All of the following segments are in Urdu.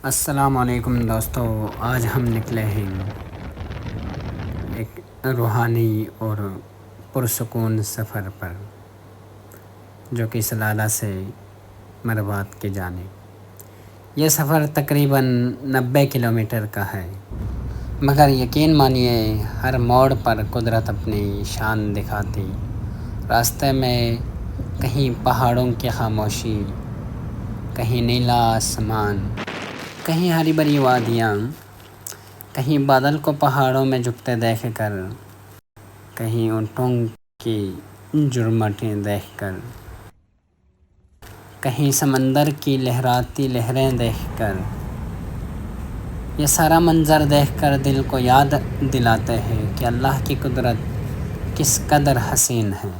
السلام علیکم دوستو، آج ہم نکلے ہیں ایک روحانی اور پرسکون سفر پر، جو کہ سلالہ سے مربات کی جانب۔ یہ سفر تقریباً 90 کلومیٹر کا ہے، مگر یقین مانیے ہر موڑ پر قدرت اپنی شان دکھاتی۔ راستے میں کہیں پہاڑوں کی خاموشی، کہیں نیلا آسمان، کہیں ہری بھری وادیاں، کہیں بادل کو پہاڑوں میں جھکتے دیکھ کر، کہیں اونٹوں کی جھرمٹیں دیکھ کر، کہیں سمندر کی لہراتی لہریں دیکھ کر، یہ سارا منظر دیکھ کر دل کو یاد دلاتے ہیں کہ اللہ کی قدرت کس قدر حسین ہے۔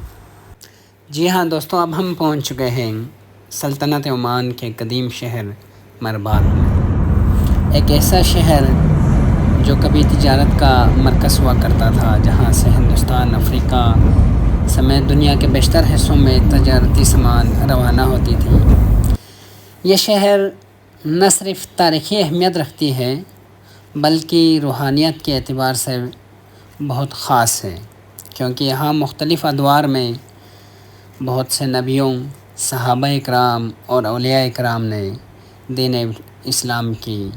جی ہاں دوستو، اب ہم پہنچ چکے ہیں سلطنت عمان کے قدیم شہر مربات میں۔ ایک ایسا شہر جو کبھی تجارت کا مرکز ہوا کرتا تھا، جہاں سے ہندوستان، افریقہ سمیت دنیا کے بیشتر حصوں میں تجارتی سامان روانہ ہوتی تھی۔ یہ شہر نہ صرف تاریخی اہمیت رکھتی ہے بلکہ روحانیت کے اعتبار سے بہت خاص ہے، کیونکہ یہاں مختلف ادوار میں بہت سے نبیوں، صحابہ اکرام اور اولیاء اکرام نے دین اسلام کی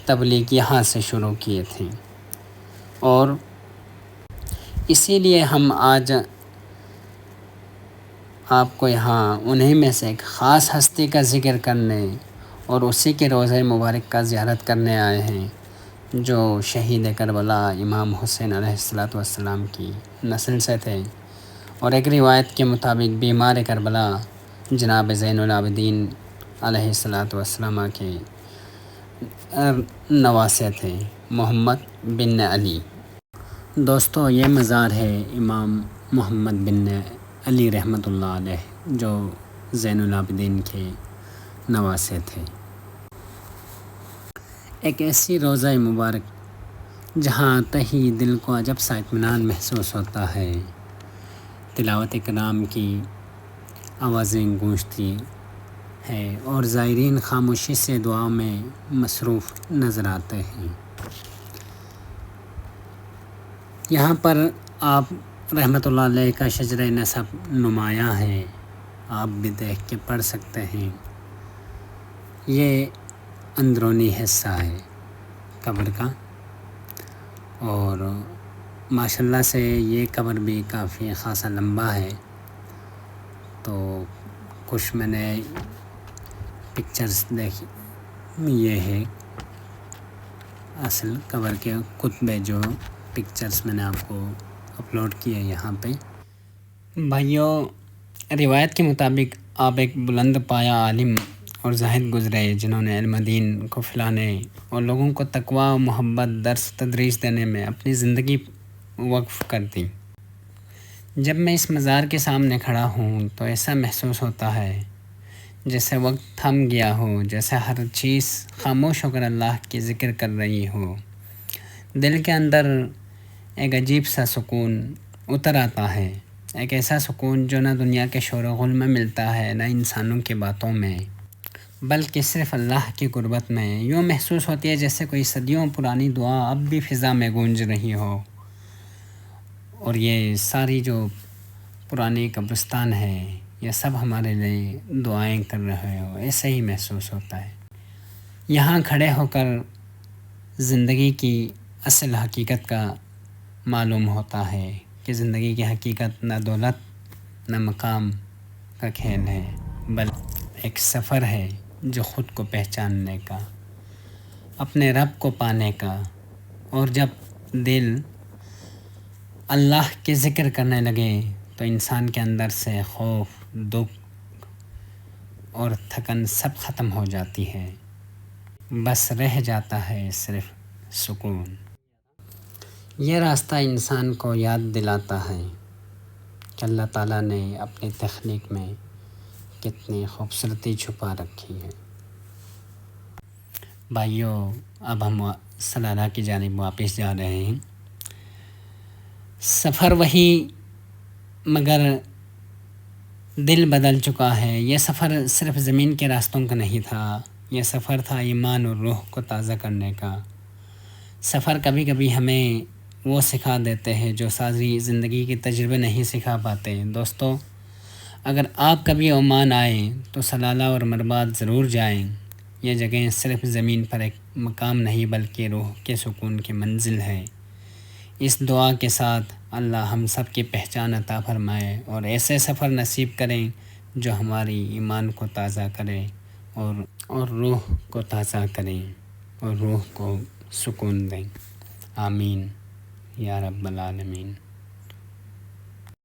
تبلیغ یہاں سے شروع کیے تھے، اور اسی لیے ہم آج آپ کو یہاں انہیں میں سے ایک خاص ہستی کا ذکر کرنے اور اسی کے روضہ مبارک کا زیارت کرنے آئے ہیں، جو شہید کربلا امام حسین علیہ السلام کی نسل سے تھے، اور ایک روایت کے مطابق بیمار کربلا جناب زین العابدین علیہ السلام کے نواسے تھے، محمد بن علی۔ دوستو، یہ مزار ہے امام محمد بن علی رحمۃ اللہ علیہ، جو زین العابدین کے نواسے تھے۔ ایک ایسی روضہ مبارک جہاں آتے ہی دل کو عجب سا اطمینان محسوس ہوتا ہے، تلاوت کلام کی آوازیں گونجتی ہے اور زائرین خاموشی سے دعاؤں میں مصروف نظر آتے ہیں۔ یہاں پر آپ رحمۃ اللہ علیہ کا شجرہ نسب نمایاں ہے، آپ بھی دیکھ کے پڑھ سکتے ہیں۔ یہ اندرونی حصہ ہے قبر کا، اور ماشاءاللہ سے یہ قبر بھی کافی خاصا لمبا ہے، تو کچھ میں نے پکچرز دیکھی، یہ ہے اصل قبر کے کتبے، جو پکچرز میں نے آپ کو اپلوڈ کیے یہاں پہ۔ بھائیوں، روایت کے مطابق آپ ایک بلند پایہ عالم اور زاہد گزرے، جنہوں نے علم دین کو پھیلانے اور لوگوں کو تقویٰ و محبت درس تدریس دینے میں اپنی زندگی وقف کر دی۔ جب میں اس مزار کے سامنے کھڑا ہوں تو ایسا محسوس ہوتا ہے جیسے وقت تھم گیا ہو، جیسے ہر چیز خاموش ہو کر اللہ کی ذکر کر رہی ہو۔ دل کے اندر ایک عجیب سا سکون اتر آتا ہے، ایک ایسا سکون جو نہ دنیا کے شور و غل میں ملتا ہے، نہ انسانوں کی باتوں میں، بلکہ صرف اللہ کی قربت میں۔ یوں محسوس ہوتی ہے جیسے کوئی صدیوں پرانی دعا اب بھی فضا میں گونج رہی ہو، اور یہ ساری جو پرانی قبرستان ہے، یہ سب ہمارے لیے دعائیں کر رہے ہو، ایسے ہی محسوس ہوتا ہے۔ یہاں کھڑے ہو کر زندگی کی اصل حقیقت کا معلوم ہوتا ہے کہ زندگی کی حقیقت نہ دولت نہ مقام کا کھیل ہے، بلکہ ایک سفر ہے جو خود کو پہچاننے کا، اپنے رب کو پانے کا۔ اور جب دل اللہ کے ذکر کرنے لگے تو انسان کے اندر سے خوف، دکھ اور تھکن سب ختم ہو جاتی ہے، بس رہ جاتا ہے صرف سکون۔ یہ راستہ انسان کو یاد دلاتا ہے کہ اللہ تعالیٰ نے اپنی تخلیق میں کتنی خوبصورتی چھپا رکھی ہے۔ بھائیوں، اب ہم سلالہ کی جانب واپس جا رہے ہیں۔ سفر وہی، مگر دل بدل چکا ہے۔ یہ سفر صرف زمین کے راستوں کا نہیں تھا، یہ سفر تھا ایمان اور روح کو تازہ کرنے کا۔ سفر کبھی کبھی ہمیں وہ سکھا دیتے ہیں جو ساری زندگی کے تجربے نہیں سکھا پاتے۔ دوستو، اگر آپ کبھی عمان آئیں تو صلالہ اور مرباط ضرور جائیں۔ یہ جگہیں صرف زمین پر ایک مقام نہیں بلکہ روح کے سکون کی منزل ہے۔ اس دعا کے ساتھ اللہ ہم سب کی پہچان عطا فرمائے اور ایسے سفر نصیب کریں جو ہماری ایمان کو تازہ کرے اور روح کو تازہ کریں اور روح کو سکون دیں۔ آمین یا رب العالمین۔